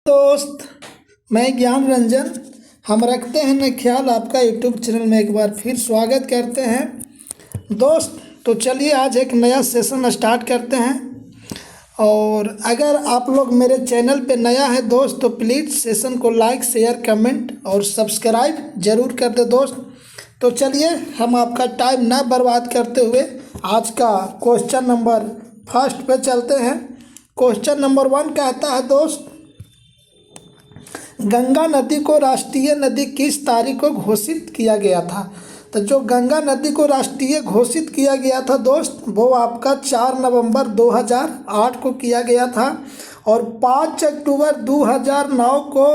दोस्त, मैं ज्ञान रंजन। हम रखते हैं न ख्याल आपका यूट्यूब चैनल में एक बार फिर स्वागत करते हैं दोस्त। तो चलिए आज एक नया सेशन स्टार्ट करते हैं। और अगर आप लोग मेरे चैनल पे नया है दोस्त तो प्लीज़ सेशन को लाइक शेयर कमेंट और सब्सक्राइब ज़रूर कर दे दोस्त। तो चलिए हम आपका टाइम ना बर्बाद करते हुए आज का क्वेश्चन नंबर फर्स्ट पे चलते हैं। क्वेश्चन नंबर 1 कहता है दोस्त, गंगा नदी को राष्ट्रीय नदी किस तारीख को घोषित किया गया था। तो जो गंगा नदी को राष्ट्रीय घोषित किया गया था दोस्त वो आपका 4 नवंबर 2008 को किया गया था। और 5 अक्टूबर 2009 को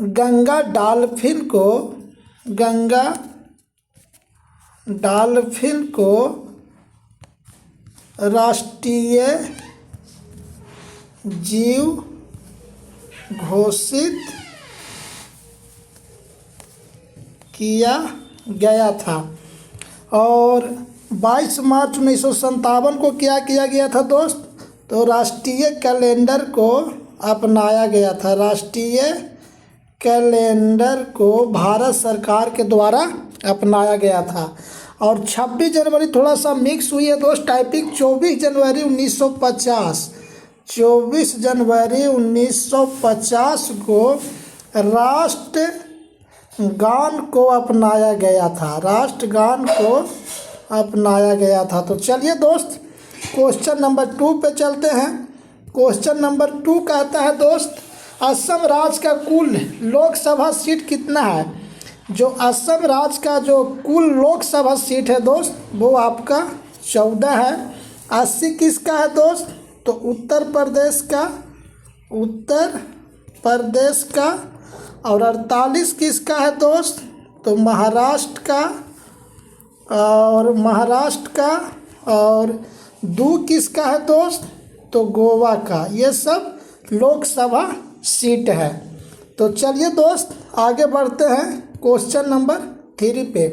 गंगा डॉल्फिन को राष्ट्रीय जीव घोषित किया गया था। और 22 मार्च 1957 को क्या किया गया था दोस्त, तो राष्ट्रीय कैलेंडर को अपनाया गया था। राष्ट्रीय कैलेंडर को भारत सरकार के द्वारा अपनाया गया था। और 26 जनवरी थोड़ा सा मिक्स हुई है दोस्त टाइपिंग। 24 जनवरी 1950 24 जनवरी 1950 को राष्ट्रगान को अपनाया गया था। राष्ट्रगान को अपनाया गया था। तो चलिए दोस्त क्वेश्चन नंबर 2 पे चलते हैं। क्वेश्चन नंबर 2 कहता है दोस्त, असम राज्य का कुल लोकसभा सीट कितना है। जो असम राज्य का जो कुल लोकसभा सीट है दोस्त वो आपका 14 है। 80 किसका है दोस्त, तो उत्तर प्रदेश का। और 48 किसका है दोस्त, तो महाराष्ट्र का। और 2 किसका है दोस्त, तो गोवा का। ये सब लोकसभा सीट है। तो चलिए दोस्त आगे बढ़ते हैं क्वेश्चन नंबर 3 पे।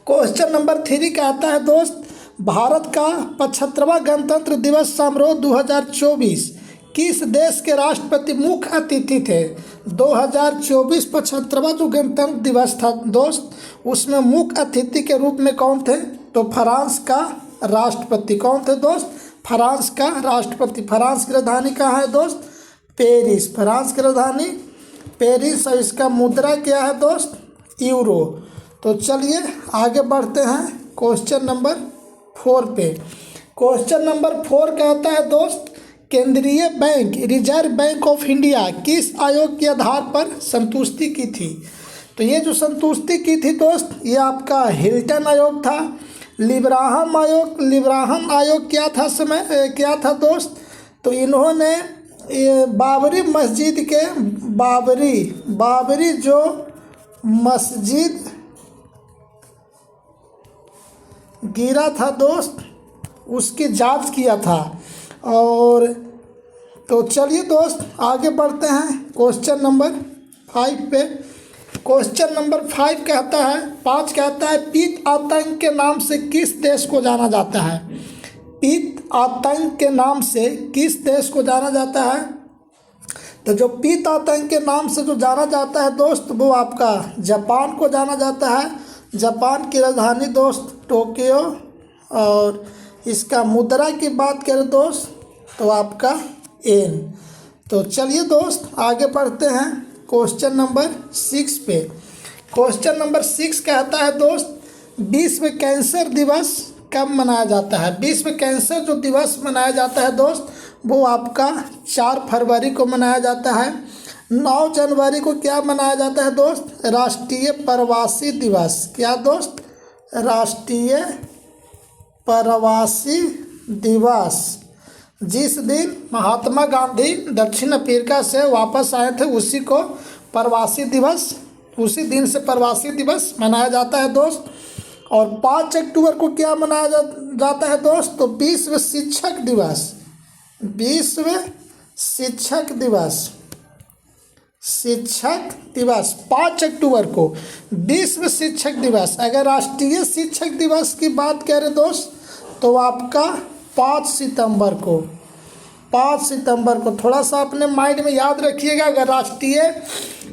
क्वेश्चन नंबर 3 कहता है दोस्त, भारत का 75वां गणतंत्र दिवस समारोह 2024 किस देश के राष्ट्रपति मुख्य अतिथि थे। 2024 75वां जो गणतंत्र दिवस था दोस्त उसमें मुख्य अतिथि के रूप में कौन थे, तो फ्रांस का राष्ट्रपति। कौन थे दोस्त, फ्रांस का राष्ट्रपति। फ्रांस की राजधानी कहाँ है दोस्त, पेरिस। फ्रांस की राजधानी पेरिस। और इसका मुद्रा क्या है दोस्त, यूरो। तो चलिए आगे बढ़ते हैं क्वेश्चन नंबर 4 पे। क्वेश्चन नंबर 4 कहता है दोस्त, केंद्रीय bank reserve bank of India किस आयोग के आधार पर संतुष्टि की थी। तो ये जो संतुष्टि की थी दोस्त ये आपका हिल्टन आयोग था। लिब्राहम आयोग क्या था दोस्त, तो इन्होंने बाबरी मस्जिद के बाबरी जो मस्जिद गिरा था दोस्त उसकी जांच किया था। और तो चलिए दोस्त आगे बढ़ते हैं क्वेश्चन नंबर 5 पे। क्वेश्चन नंबर 5 कहता है 5 कहता है, पीत आतंक के नाम से किस देश को जाना जाता है। पीत आतंक के नाम से किस देश को जाना जाता है। तो जो पीत आतंक के नाम से जो जाना जाता है दोस्त वो आपका जापान को जाना जाता है। जापान की राजधानी दोस्त टोक्यो। और इसका मुद्रा की बात करें दोस्त तो आपका येन। तो चलिए दोस्त आगे बढ़ते हैं क्वेश्चन नंबर 6 पे। क्वेश्चन नंबर 6 कहता है दोस्त, विश्व कैंसर दिवस कब मनाया जाता है। विश्व कैंसर जो दिवस मनाया जाता है दोस्त वो आपका 4 फरवरी को मनाया जाता है। 9 जनवरी को क्या मनाया जाता है दोस्त, राष्ट्रीय प्रवासी दिवस। क्या दोस्त, राष्ट्रीय प्रवासी दिवस। जिस दिन महात्मा गांधी दक्षिण अफ्रीका से वापस आए थे उसी दिन से प्रवासी दिवस मनाया जाता है दोस्त। और 5 अक्टूबर को क्या मनाया जाता है दोस्त, तो विश्व शिक्षक दिवस। 5 अक्टूबर को विश्व शिक्षक दिवस। अगर राष्ट्रीय शिक्षक दिवस की बात करें दोस्त तो आपका 5 सितंबर को 5 सितंबर को। थोड़ा सा अपने माइंड में याद रखिएगा, अगर राष्ट्रीय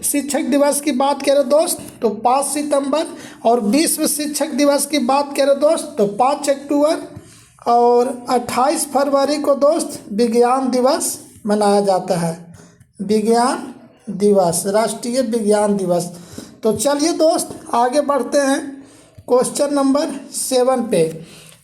शिक्षक दिवस की बात करें दोस्त तो 5 सितंबर, और विश्व शिक्षक दिवस की बात करें दोस्त तो 5 अक्टूबर, और 28 फरवरी को दोस्त विज्ञान दिवस मनाया जाता है। विज्ञान दिवस, राष्ट्रीय विज्ञान दिवस। तो चलिए दोस्त आगे बढ़ते हैं क्वेश्चन नंबर 7 पे।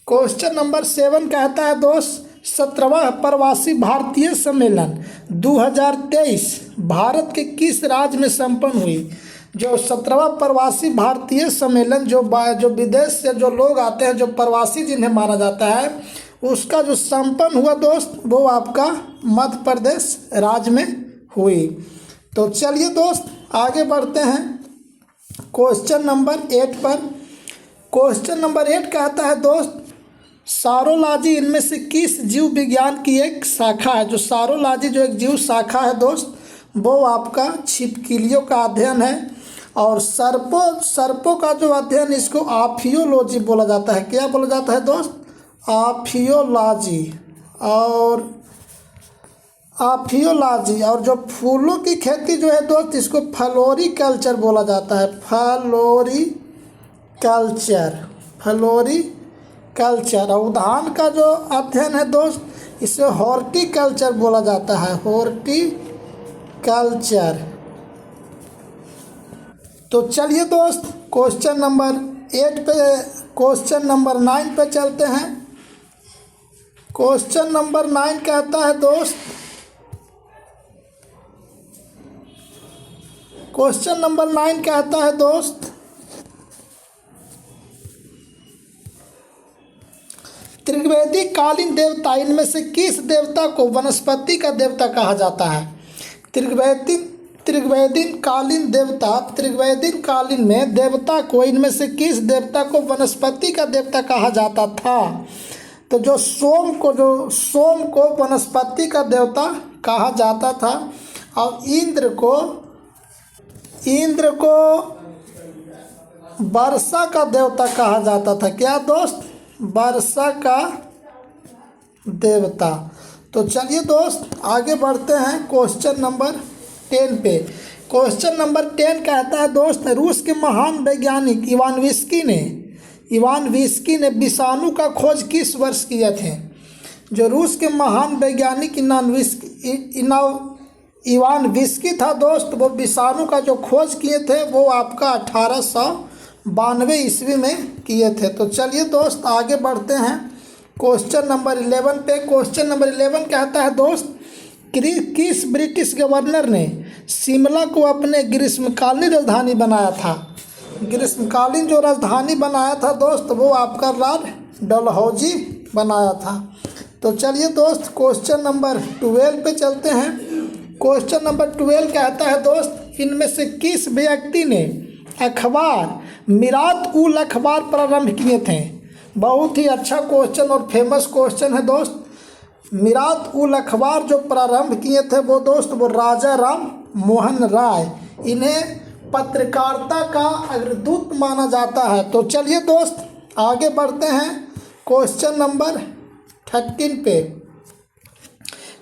क्वेश्चन नंबर 7 कहता है दोस्त, 17वां प्रवासी भारतीय सम्मेलन 2023 भारत के किस राज्य में संपन्न हुई। जो 17वां प्रवासी भारतीय सम्मेलन जो विदेश से जो लोग आते हैं, जो प्रवासी जिन्हें माना जाता है, उसका जो संपन्न हुआ दोस्त वो आपका मध्य प्रदेश राज्य में हुई। तो चलिए दोस्त आगे बढ़ते हैं क्वेश्चन नंबर 8 पर। क्वेश्चन नंबर 8 कहता है दोस्त, सारोलॉजी इनमें से किस जीव विज्ञान की एक शाखा है। जो सारोलॉजी जो एक जीव शाखा है दोस्त, वो आपका छिपकलियों का अध्ययन है। और सर्पों का जो अध्ययन, इसको आफियोलॉजी बोला जाता है। क्या बोला जाता है दोस्त? आफियोलॉजी। और जो फूलों की खेती जो है दोस्त, इसको फ्लोरिकल्चर बोला जाता है। फ्लोरिकल्चर। और धान का जो अध्ययन है दोस्त, इसे हॉर्टिकल्चर बोला जाता है। हॉर्टिकल्चर। तो चलिए दोस्त क्वेश्चन नंबर 8 पे, क्वेश्चन नंबर 9 पे चलते हैं। क्वेश्चन नंबर 9 कहता है दोस्त, क्वेश्चन नंबर 9 कहता है दोस्त, त्रिवेदी कालीन देवता इनमें से किस देवता को वनस्पति का देवता कहा जाता है। त्रिवेदीन कालीन में देवता को, इनमें से किस देवता को वनस्पति का देवता कहा जाता था। तो जो सोम को वनस्पति का देवता कहा जाता था, और इंद्र को वर्षा का देवता कहा जाता था। क्या दोस्त? वर्षा का देवता। तो चलिए दोस्त आगे बढ़ते हैं क्वेश्चन नंबर 10 पे। क्वेश्चन नंबर 10 कहता है दोस्त, रूस के महान वैज्ञानिक इवान विस्की ने विषाणु का खोज किस वर्ष किए थे। जो रूस के महान वैज्ञानिक इवान विस्की था दोस्त, वो विषाणु का जो खोज किए थे वो आपका 1892 ईस्वी में किए थे। तो चलिए दोस्त आगे बढ़ते हैं क्वेश्चन नंबर 11 पे। क्वेश्चन नंबर 11 कहता है दोस्त, किस ब्रिटिश गवर्नर ने शिमला को अपने ग्रीष्मकालीन राजधानी बनाया था। ग्रीष्मकालीन जो राजधानी बनाया था दोस्त, वो आपका लॉर्ड डलहौजी बनाया था। तो चलिए दोस्त क्वेश्चन नंबर 12 पे चलते हैं। क्वेश्चन नंबर 12 कहता है दोस्त, इनमें से किस व्यक्ति ने अखबार मिरात उल अखबार प्रारंभ किए थे। बहुत ही अच्छा क्वेश्चन और फेमस क्वेश्चन है दोस्त। मिरात उल अखबार जो प्रारंभ किए थे वो दोस्त, वो राजा राम मोहन राय। इन्हें पत्रकारिता का अग्रदूत माना जाता है। तो चलिए दोस्त आगे बढ़ते हैं क्वेश्चन नंबर 13 पे।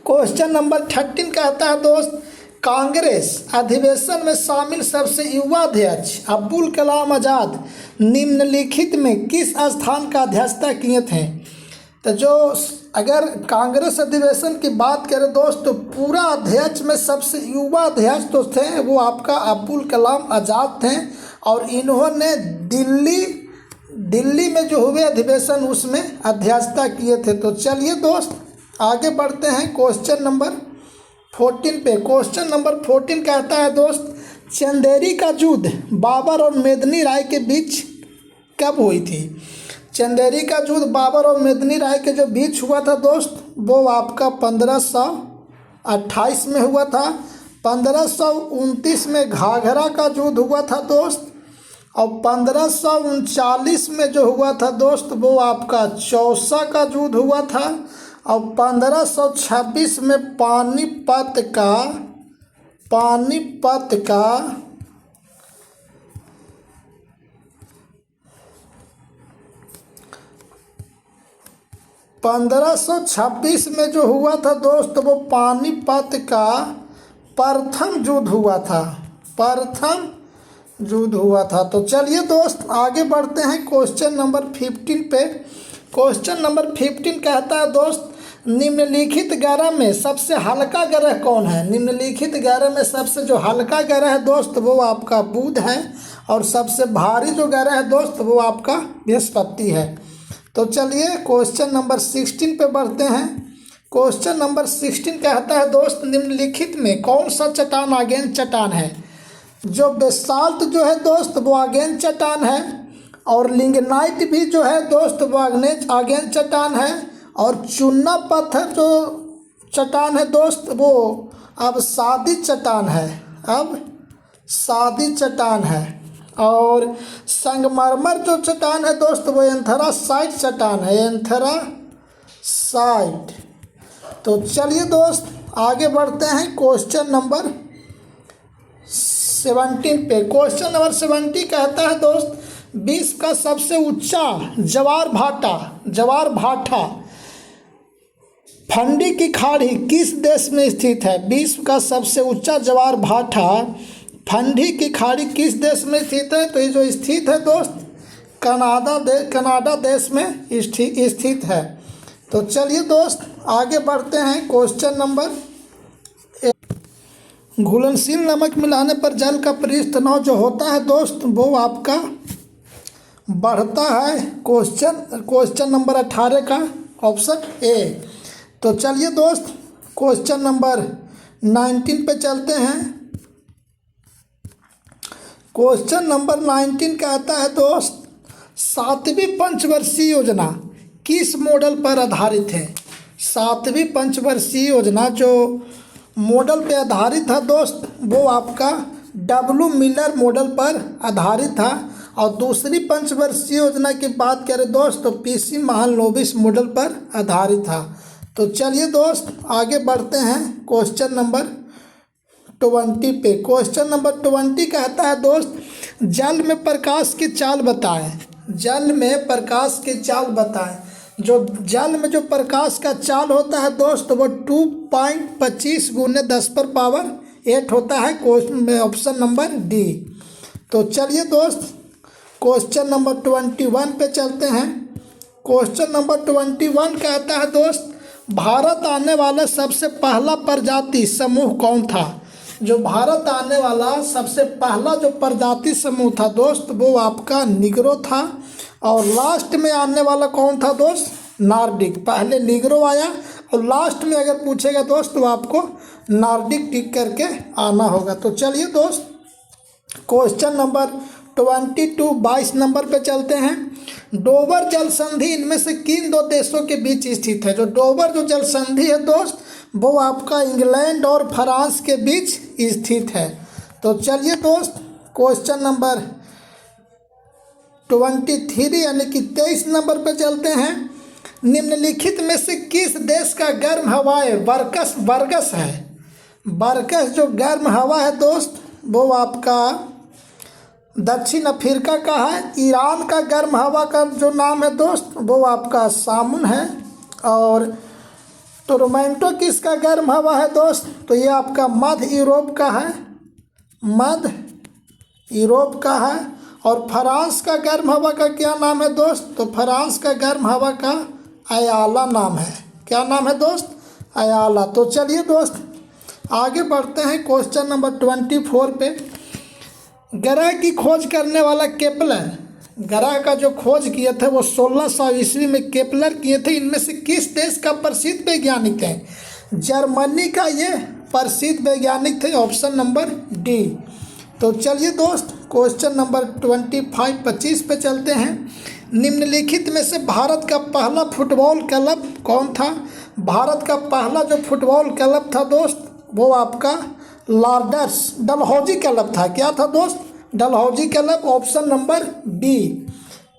क्वेश्चन नंबर 13 कहता है दोस्त, कांग्रेस अधिवेशन में शामिल सबसे युवा अध्यक्ष अब्दुल कलाम आज़ाद निम्नलिखित में किस स्थान का अध्यक्षता किए थे। तो जो अगर कांग्रेस अधिवेशन की बात करें दोस्त, तो पूरा अध्यक्ष में सबसे युवा अध्यक्ष तो थे वो आपका अब्दुल कलाम आज़ाद थे। और इन्होंने दिल्ली में जो हुए अधिवेशन उसमें अध्यक्षता किए थे। तो चलिए दोस्त आगे बढ़ते हैं क्वेश्चन नंबर 14 पे। क्वेश्चन नंबर 14 कहता है दोस्त, चंदेरी का युद्ध बाबर और मेदिनी राय के बीच कब हुई थी। चंदेरी का युद्ध बाबर और मेदिनी राय के जो बीच हुआ था दोस्त, वो आपका 1528 में हुआ था। 1529 में घाघरा का युद्ध हुआ था दोस्त। और 1539 में जो हुआ था दोस्त, वो आपका चौसा का युद्ध हुआ था। और 1526 में पानीपत 1526 में जो हुआ था दोस्त वो पानीपत का प्रथम युद्ध हुआ था, प्रथम युद्ध हुआ था। तो चलिए दोस्त आगे बढ़ते हैं क्वेश्चन नंबर 15 पे। क्वेश्चन नंबर 15 कहता है दोस्त, निम्नलिखित ग्रह में सबसे हल्का ग्रह कौन है? निम्नलिखित ग्रह में सबसे जो हल्का ग्रह है दोस्त वो आपका बुध है, और सबसे भारी जो ग्रह है दोस्त वो आपका बृहस्पति है। तो चलिए क्वेश्चन नंबर 16 पे बढ़ते हैं। क्वेश्चन नंबर 16 कहता है दोस्त, निम्नलिखित में कौन सा चट्टान आगेन चट्टान है? जो बेसाल्ट जो है दोस्त वो आगेन चट्टान है, और लिग्नाइट भी जो है दोस्त वो आगेन चट्टान है, और चूना पत्थर जो चट्टान है दोस्त वो अब सादी चट्टान है, अब सादी चट्टान है। और संगमरमर जो चट्टान है दोस्त वो एंथरासाइट चट्टान है, एंथरासाइट। तो चलिए दोस्त आगे बढ़ते हैं क्वेश्चन नंबर 17 पे। क्वेश्चन नंबर 17 कहता है दोस्त, विश्व का सबसे ऊंचा ज्वार भाटा फंडी की खाड़ी किस देश में स्थित है? विश्व का सबसे ऊंचा ज्वार भाटा फंडी की खाड़ी किस देश में स्थित है? तो ये जो स्थित है दोस्त कनाडा देश में स्थित है। तो चलिए दोस्त आगे बढ़ते हैं क्वेश्चन नंबर। घुलनशील नमक मिलाने पर जल का पृष्ठ तनाव जो होता है दोस्त वो आपका बढ़ता है। क्वेश्चन नंबर 18 का ऑप्शन ए। तो चलिए दोस्त क्वेश्चन नंबर 19 पे चलते हैं। क्वेश्चन नंबर 19 कहता है दोस्त, 7वीं पंचवर्षीय योजना किस मॉडल पर आधारित है? 7वीं पंचवर्षीय योजना जो मॉडल पे आधारित था दोस्त वो आपका डब्ल्यू मिलर मॉडल पर आधारित था। और दूसरी पंचवर्षीय योजना की बात करें दोस्त तो पीसी महालनोबिस मॉडल पर आधारित था। तो चलिए दोस्त आगे बढ़ते हैं क्वेश्चन नंबर 20 पे। क्वेश्चन नंबर 20 कहता है दोस्त, जल में प्रकाश की चाल बताएं। जल में प्रकाश की चाल बताएं। जो जल में जो प्रकाश का चाल होता है दोस्त वो 2.25 × 10⁸ होता है। Question option number D. तो चलिए दोस्त क्वेश्चन नंबर 21 पे चलते हैं। क्वेश्चन नंबर 21 कहता है दोस्त, भारत आने वाला सबसे पहला प्रजाति समूह कौन था? जो भारत आने वाला सबसे पहला जो प्रजाति समूह था दोस्त वो आपका निग्रो था। और लास्ट में आने वाला कौन था दोस्त? नार्डिक। पहले निग्रो आया और लास्ट में अगर पूछेगा दोस्त तो आपको नार्डिक टिक करके आना होगा। तो चलिए दोस्त क्वेश्चन नंबर 22 नंबर पे चलते हैं। डोबर जल संधि इनमें से किन दो देशों के बीच स्थित है? जो डोबर जो जल संधि है दोस्त वो आपका इंग्लैंड और फ्रांस के बीच स्थित है। तो चलिए दोस्त क्वेश्चन नंबर 23 यानी कि 23 नंबर पे चलते हैं। निम्नलिखित में से किस देश का गर्म हवाएं बरगस है? बरगस जो गर्म हवा है दोस्त वो आपका दक्षिण अफ्रीका का है। ईरान का गर्म हवा का जो नाम है दोस्त वो आपका सामुन है। और टोरंटो किसका गर्म हवा है दोस्त? तो ये आपका मध्य यूरोप का है, मध्य यूरोप का है। और फ्रांस का गर्म हवा का क्या नाम है दोस्त? तो फ्रांस का गर्म हवा का अयाला नाम है। क्या नाम है दोस्त? अयाला। तो चलिए दोस्त आगे बढ़ते हैं क्वेश्चन नंबर 24 पे। ग्रह की खोज करने वाला केपलर, ग्रह का जो खोज किए थे वो 1600 ईस्वी में केपलर किए थे। इनमें से किस देश का प्रसिद्ध वैज्ञानिक है? जर्मनी का ये प्रसिद्ध वैज्ञानिक थे। Option number D. तो चलिए दोस्त क्वेश्चन नंबर 25 पे चलते हैं। निम्नलिखित में से भारत का पहला फुटबॉल क्लब कौन था? भारत का पहला जो फुटबॉल क्लब था दोस्त वो आपका लॉर्ड्स डलहौजी क्लब था। क्या था दोस्त? Dalhousie club. Option number B.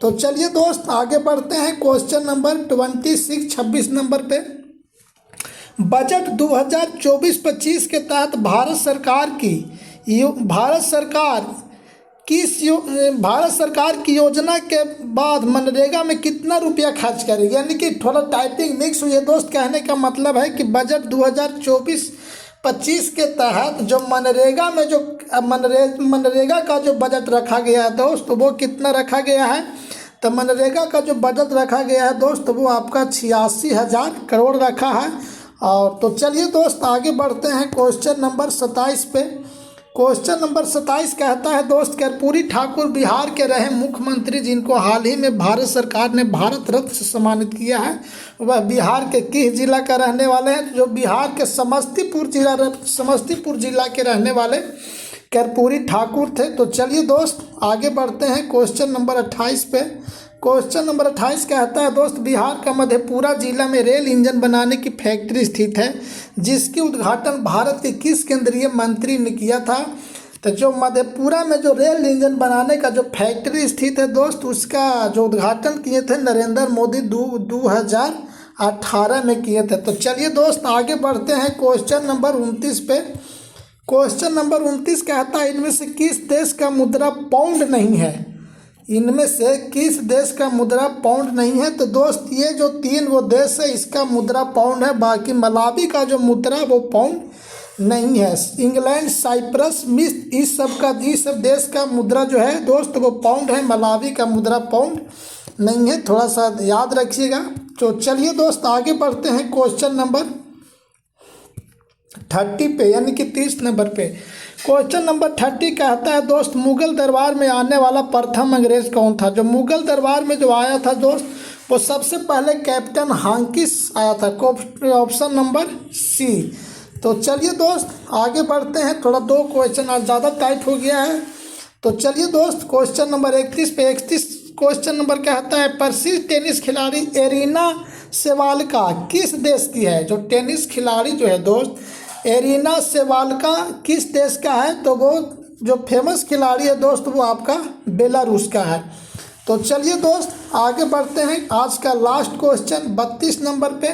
तो चलिए दोस्त आगे बढ़ते हैं क्वेश्चन नंबर 26 नंबर पे। बजट 2024-25 के तहत भारत सरकार भारत सरकार की योजना के बाद मनरेगा में कितना रुपया खर्च करेगी, यानी कि थोड़ा टाइपिंग मिक्स हुई है दोस्त। कहने का मतलब है कि बजट 2024-25 के तहत जो मनरेगा में जो मनरेगा का जो बजट रखा गया है दोस्त, वो कितना रखा गया है। तो मनरेगा का जो बजट रखा गया है दोस्त, वो आपका 86,000 करोड़ रखा है। और तो चलिए दोस्त आगे बढ़ते हैं क्वेश्चन नंबर 27 पे। क्वेश्चन नंबर 27 कहता है दोस्त, कर्पूरी ठाकुर बिहार के रहे मुख्यमंत्री जिनको हाल ही में भारत सरकार ने भारत रत्न से सम्मानित किया है, वह बिहार के किस जिला का रहने वाले हैं। जो बिहार के समस्तीपुर जिला के रहने वाले कर्पूरी ठाकुर थे। तो चलिए दोस्त आगे बढ़ते हैं क्वेश्चन नंबर 28 पे। क्वेश्चन नंबर 28 कहता है दोस्त, बिहार का मधेपुरा जिला में रेल इंजन बनाने की फैक्ट्री स्थित है, जिसकी उद्घाटन भारत के किस केंद्रीय मंत्री ने किया था। तो जो मधेपुरा में जो रेल इंजन बनाने का जो फैक्ट्री स्थित है दोस्त, उसका जो उद्घाटन किए थे नरेंद्र मोदी 2018 में किए थे। तो चलिए दोस्त आगे बढ़ते हैं क्वेश्चन नंबर 29 पे। क्वेश्चन नंबर 29 कहता है, इनमें से किस देश का मुद्रा पाउंड नहीं है। इनमें से किस देश का मुद्रा पाउंड नहीं है। तो दोस्त ये जो तीन वो देश है, इसका मुद्रा पाउंड है। बाकी मलावी का जो मुद्रा वो पाउंड नहीं है। इंग्लैंड, साइप्रस, मिस्र, इस सब देश का मुद्रा जो है दोस्त वो पाउंड है। मलावी का मुद्रा पाउंड नहीं है, थोड़ा सा याद रखिएगा। तो चलिए दोस्त आगे बढ़ते हैं क्वेश्चन नंबर 30 पे, यानी कि 30 नंबर पे। क्वेश्चन नंबर 30 कहता है दोस्त, मुगल दरबार में आने वाला प्रथम अंग्रेज कौन था। जो मुगल दरबार में जो आया था दोस्त, वो सबसे पहले कैप्टन हांकिस आया था। Option number C. तो चलिए दोस्त आगे बढ़ते हैं। थोड़ा 2 क्वेश्चन आज ज़्यादा टाइट हो गया है। तो चलिए दोस्त क्वेश्चन नंबर 31 पे। 31 क्वेश्चन नंबर कहता है, प्रसिद्ध टेनिस खिलाड़ी एरिना सेवाल्का किस देश की है। जो टेनिस खिलाड़ी जो है दोस्त एरिना सेवाल्का किस देश का है। तो वो जो फेमस खिलाड़ी है दोस्त, वो आपका बेलारूस का है। तो चलिए दोस्त आगे बढ़ते हैं। आज का लास्ट क्वेश्चन 32 नंबर पे,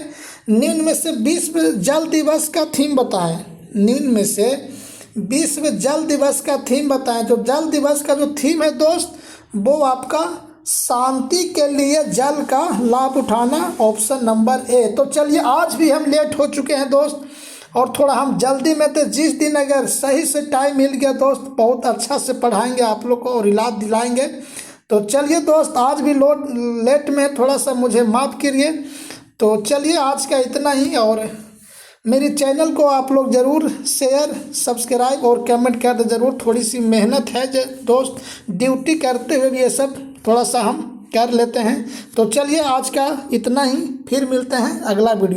निम्न में से विश्व जल दिवस का थीम बताएं। निम्न में से विश्व जल दिवस का थीम बताएं। जो जल दिवस का जो थीम है दोस्त, वो आपका शांति के लिए जल का लाभ उठाना, ऑप्शन नंबर ए। तो चलिए आज भी हम लेट हो चुके हैं दोस्त, और थोड़ा हम जल्दी में थे। जिस दिन अगर सही से टाइम मिल गया दोस्त, बहुत अच्छा से पढ़ाएंगे आप लोग को और इलाज दिलाएंगे। तो चलिए दोस्त आज भी लेट में थोड़ा सा मुझे माफ़ करिए। तो चलिए आज का इतना ही, और मेरी चैनल को आप लोग ज़रूर शेयर, सब्सक्राइब और कमेंट कर दे ज़रूर। थोड़ी सी मेहनत है जो दोस्त, ड्यूटी करते हुए भी ये सब थोड़ा सा हम कर लेते हैं। तो चलिए आज का इतना ही, फिर मिलते हैं अगला वीडियो।